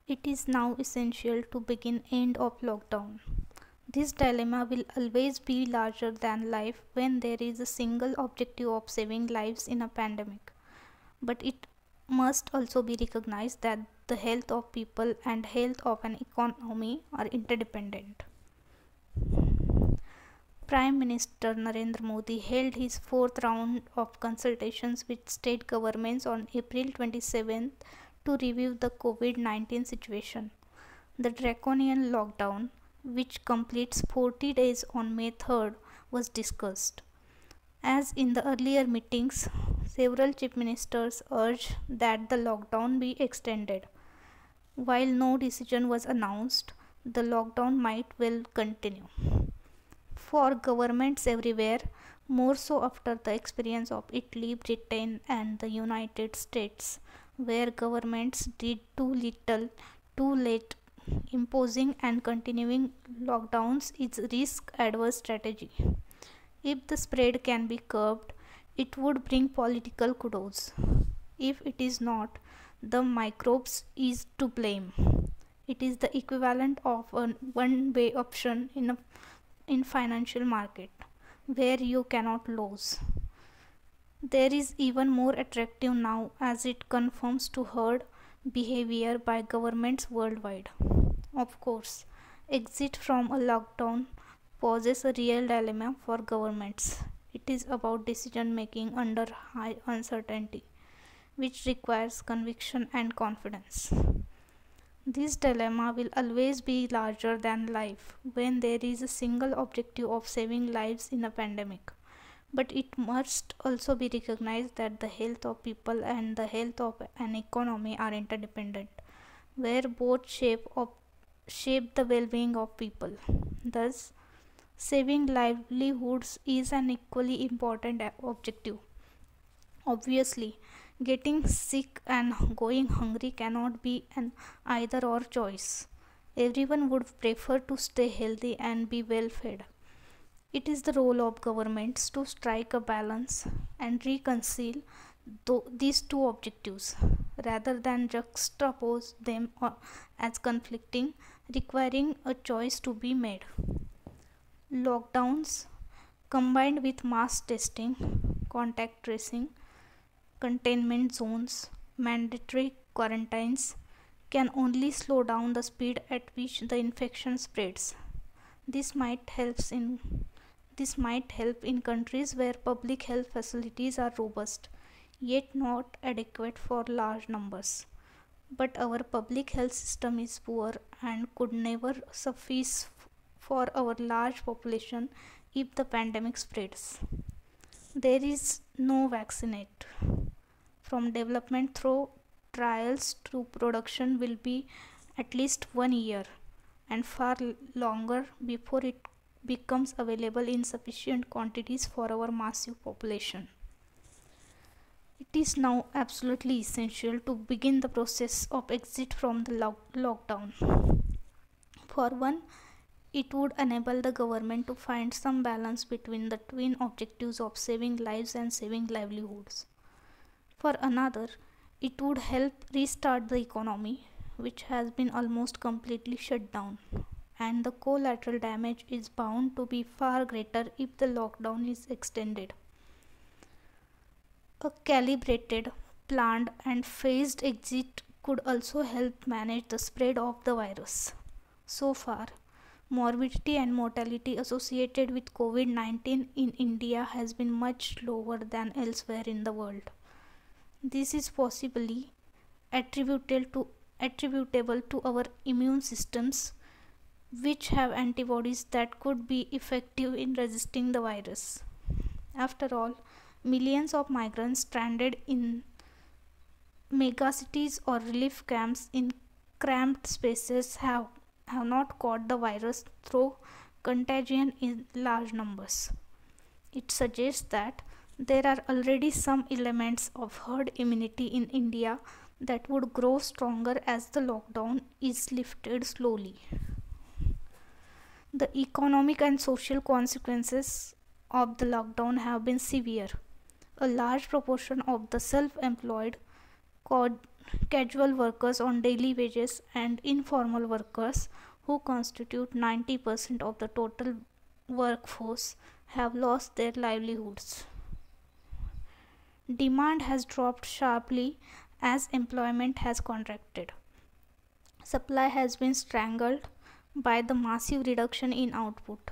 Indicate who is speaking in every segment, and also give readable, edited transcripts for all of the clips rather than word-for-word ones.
Speaker 1: It is now essential to begin end of lockdown. This dilemma will always be larger than life when there is a single objective of saving lives in a pandemic. But it must also be recognized that the health of people and health of an economy are interdependent. Prime Minister Narendra Modi held his fourth round of consultations with state governments on April 27th to review the COVID 19 situation. The draconian lockdown, which completes 40 days on May 3rd, was discussed. As in the earlier meetings, several chief ministers urged that the lockdown be extended. While no decision was announced, the lockdown might well continue. For governments everywhere, more so after the experience of Italy, Britain, and the United States, where governments did too little, too late, imposing and continuing lockdowns is risk adverse strategy. If the spread can be curbed, it would bring political kudos. If it is not, the microbes is to blame. It is the equivalent of a one-way option in financial market where you cannot lose. There is even more attractive now as it conforms to herd behavior by governments worldwide. Of course, exit from a lockdown poses a real dilemma for governments. It is about decision making under high uncertainty, which requires conviction and confidence. This dilemma will always be larger than life when there is a single objective of saving lives in a pandemic. But it must also be recognized that the health of people and the health of an economy are interdependent, where both shape the well being of people. Thus, saving livelihoods is an equally important objective. Obviously, getting sick and going hungry cannot be an either or choice. Everyone would prefer to stay healthy and be well fed. It is the role of governments to strike a balance and reconcile these two objectives rather than juxtapose them as conflicting, requiring a choice to be made. Lockdowns combined with mass testing, contact tracing, containment zones, mandatory quarantines can only slow down the speed at which the infection spreads. This might help in countries where public health facilities are robust, yet not adequate for large numbers. But our public health system is poor and could never suffice for our large population if the pandemic spreads. There is no vaccinate. From development through trials to production will be at least 1 year and far longer before it becomes available in sufficient quantities for our massive population. It is now absolutely essential to begin the process of exit from the lockdown. For one, it would enable the government to find some balance between the twin objectives of saving lives and saving livelihoods. For another, it would help restart the economy, which has been almost completely shut down, and the collateral damage is bound to be far greater if the lockdown is extended. A calibrated, planned, and phased exit could also help manage the spread of the virus. So far, morbidity and mortality associated with COVID 19 in India has been much lower than elsewhere in the world. This is possibly attributable to our immune systems, which have antibodies that could be effective in resisting the virus. After all, millions of migrants stranded in megacities or relief camps in cramped spaces have not caught the virus through contagion in large numbers. It suggests that there are already some elements of herd immunity in India that would grow stronger as the lockdown is lifted slowly. The economic and social consequences of the lockdown have been severe. A large proportion of the self employed Casual workers on daily wages and informal workers, who constitute 90% of the total workforce, have lost their livelihoods. Demand has dropped sharply as employment has contracted. Supply has been strangled by the massive reduction in output.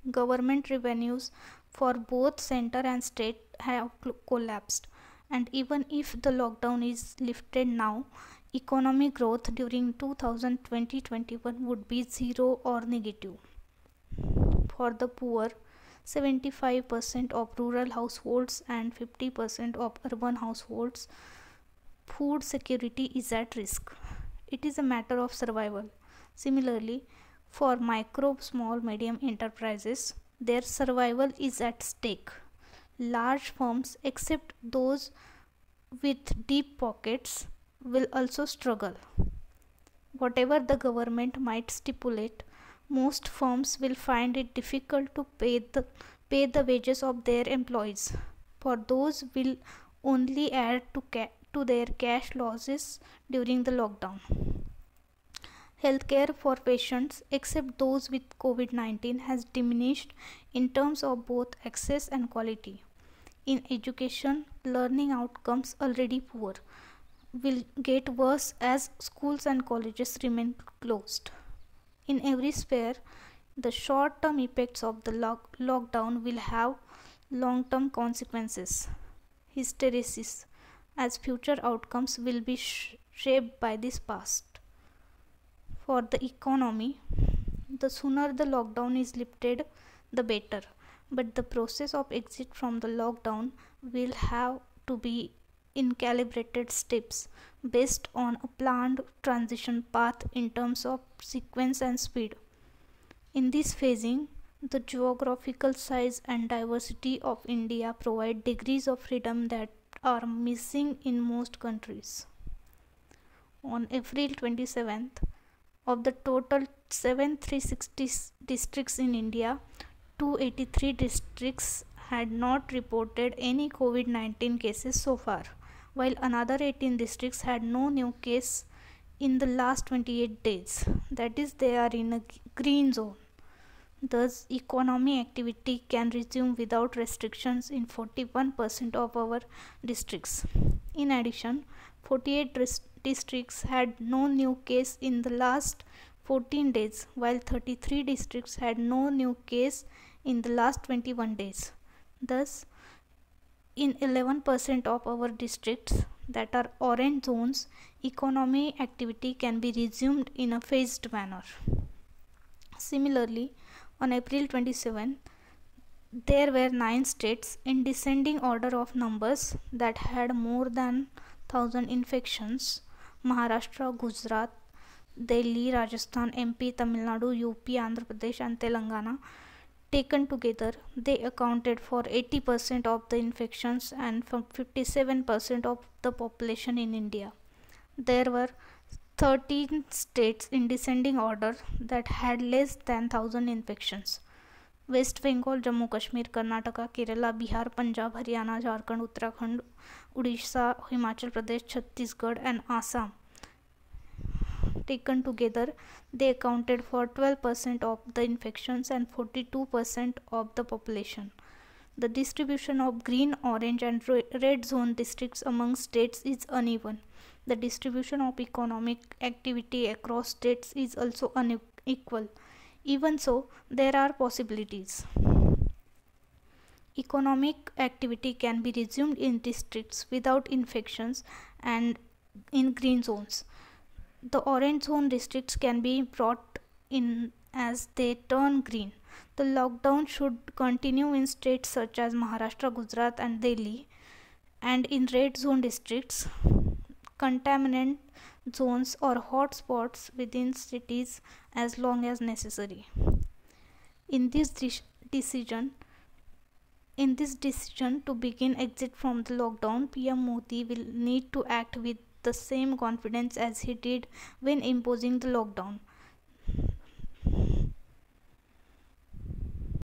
Speaker 1: Government revenues for both center and state have collapsed, and even if the lockdown is lifted now, economic growth during 2020-21 would be zero or negative. For the poor, 75% of rural households and 50% of urban households, food security is at risk. It is a matter of survival. Similarly, for micro, small, medium enterprises, their survival is at stake. Large firms, except those with deep pockets, will also struggle. Whatever the government might stipulate, most firms will find it difficult to pay the wages of their employees, for those will only add to their cash losses during the lockdown. Healthcare for patients, except those with COVID-19, has diminished in terms of both access and quality. In education, learning outcomes, already poor, will get worse as schools and colleges remain closed. In every sphere, the short-term effects of the lockdown will have long-term consequences. Hysteresis, as future outcomes will be shaped by this past. For the economy, the sooner the lockdown is lifted, the better. But the process of exit from the lockdown will have to be in calibrated steps based on a planned transition path in terms of sequence and speed. In this phasing, the geographical size and diversity of India provide degrees of freedom that are missing in most countries. On April 27th, of the total 7,360 districts in India, 283 districts had not reported any COVID-19 cases so far, while another 18 districts had no new case in the last 28 days. That is, they are in a green zone. Thus, economic activity can resume without restrictions in 41% of our districts. In addition, 48 districts had no new case in the last 14 days, while 33 districts had no new case in the last 21 days. Thus, in 11% of our districts that are orange zones, economic activity can be resumed in a phased manner. Similarly, on April 27, there were 9 states in descending order of numbers that had more than 1,000 infections: Maharashtra, Gujarat, Delhi, Rajasthan, MP, Tamil Nadu, UP, Andhra Pradesh and Telangana. Taken together, they accounted for 80% of the infections and 57% of the population in India. There were 13 states in descending order that had less than 1,000 infections: West Bengal, Jammu Kashmir, Karnataka, Kerala, Bihar, Punjab, Haryana, Jharkhand, Uttarakhand, Odisha, Himachal Pradesh, Chhattisgarh and Assam. Taken together, they accounted for 12% of the infections and 42% of the population. The distribution of green, orange and red zone districts among states is uneven. The distribution of economic activity across states is also unequal. Even so, there are possibilities. Economic activity can be resumed in districts without infections and in green zones. The orange zone districts can be brought in as they turn green. The lockdown should continue in states such as Maharashtra, Gujarat and Delhi, and in red zone districts, contaminant zones or hot spots within cities as long as necessary. In this decision to begin exit from the lockdown, PM Modi will need to act with the same confidence as he did when imposing the lockdown.